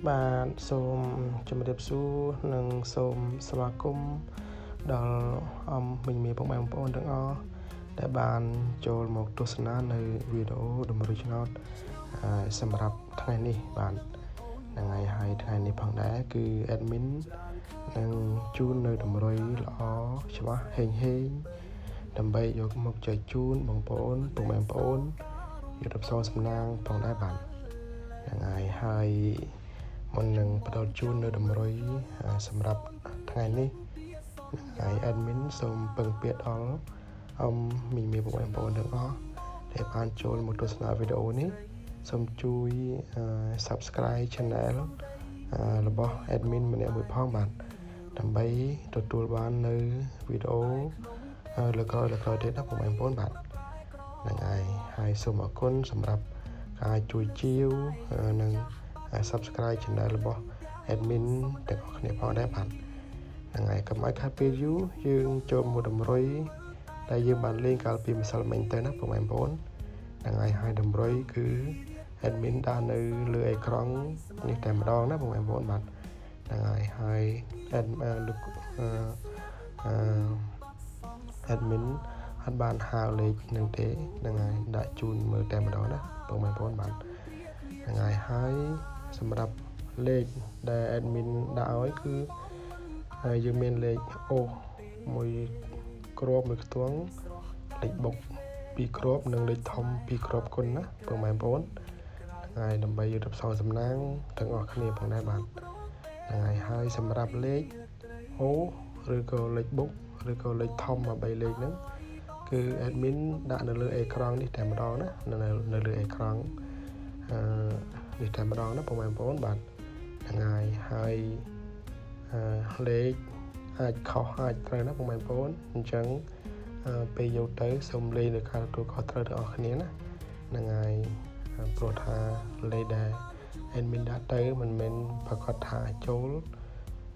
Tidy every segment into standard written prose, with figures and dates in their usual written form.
បាទសូមជម្រាបសួរនិងសូមស្វាគមន៍ដល់មិញមានបងប្អូនទាំងអស់ដែលបានចូលមកទស្សនានៅវីដេអូតម្រុយឆ្នោតសម្រាប់ថ្ងៃនេះបាទថ្ងៃហើយថ្ងៃនេះផងដែរគឺ admin នឹងជូននៅតម្រុយល្អច្បាស់ហេងដើម្បីយកមកចែកជូនបងប្អូនពុកម៉ែបងប្អូនយុទ្ធសាស្ត្រសំណាងផងដែរបាទហើយមុននឹងផ្ដល់ជូននៅតម្រុយសម្រាប់ថ្ងៃនេះហើយ admin សូមពឹងពាក្យដល់មីមីបងប្អូនទាំងអស់ដែលបានចូលមកទស្សនាវីដេអូនេះសូមជួយ Subscribe Channel របស់ admin ម្នាក់មួយផងបាទដើម្បីទទួលបាននៅវីដេអូលើក្រោយទៀតណាបងប្អូនបាទហ្នឹងហើយសូមអរគុណសម្រាប់ការជួយជាវនិង Subscribe Channel របស់ admin ទាំងអស់គ្នាផងដែរបាទហ្នឹងហើយកុំឲ្យខាតពេលយូរយើងចូលមកតម្រុយដែលយើងបានលេងកាលពីម្សិលមិញទៅណាបងប្អូនហ្នឹងហើយតម្រុយគឺ admin ដាក់នៅលើអេក្រង់នេះតែម្ដងណាបងប្អូនបាទហ្នឹងហើយ admin អត់បានហៅលេខនឹងទេហ្នឹងហើយដាក់ជូនមើលតែម្ដងណាបងប្អូនបាទហ្នឹងហើយសម្រាប់លេខដែល admin ដាក់ឲ្យគឺយើងមានលេខអូមួយគ្រាប់មួយខ្ទង់លេខបុក2គ្រាប់និងលេខធំ2គ្រាប់គុណណាបងប្អូនហើយដើម្បីយុទ្ធសាស្ត្រសំណាងទាំងអស់គ្នាផងដែរបាទហ្នឹងហើយសម្រាប់លេខអូឬក៏លេខបុកឬក៏លេខធំ3លេខហ្នឹងគឺ admin ដាក់នៅលើអេក្រង់នេះតែម្ដងណានៅលើអេក្រង់នេះតែម្ដងណាបងប្អូនបាទហ្នឹងហើយលេខអាចខុសអាចត្រូវណាបងប្អូនអញ្ចឹងពេលយកទៅសូមលេខនៅការទទួលខុសត្រូវទាំងអស់គ្នាណាហ្នឹងហើយព្រោះថាលេខដែល admin ដាក់ទៅមិនមែនប្រកាសថាចូល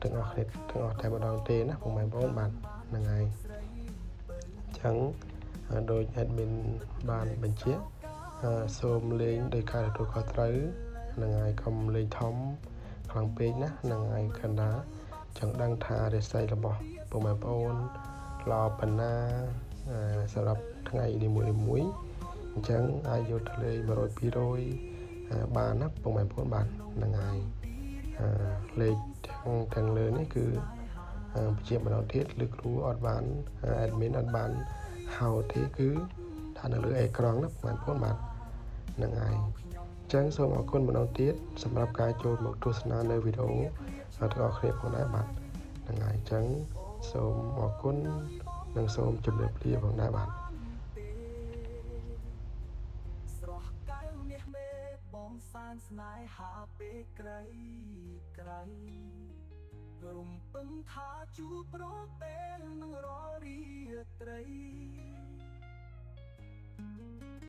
ទាំងអស់គ្នាទាំងអស់តែម្ដងទេណាបងប្អូនបាទហ្នឹងហើយអញ្ចឹងដោយ admin បានបញ្ជាក់សូមលេងដោយការទទួលខុសត្រូវហ្នឹងហើយកុំលេងធំខ្លាំងពេកណាហ្នឹងហើយកណ្ដាចង់ដឹងថារាសីរបស់បងប្អូនល្អប៉ុណ្ណាសម្រាប់ថ្ងៃនីមួយអញ្ចឹងអាចយកទៅលេង100 200បានណាបងប្អូនបាទហ្នឹងហើយលេខទាំងលើនេះគឺបញ្ជាក់ម្ដងទៀតឬគ្រូអត់បាន admin អត់បានហៅទេគឺដាក់នៅលើអេក្រង់ណាបងប្អូនបាទហ្នឹងហើយអញ្ចឹងសូមអរគុណម្ដងទៀតសម្រាប់ការចូលមកទស្សនានៅវីដេអូទាំងអស់គ្នាផងដែរបាទហ្នឹងហើយអញ្ចឹងសូមអរគុណនិងសូមជម្រាបលាផងដែរបាទស្រស់កៅមាសមេបងសានស្នេហាពេកក្រៃរំពឹងថាជួបប្រពេលនឹងរាល់រាត្រី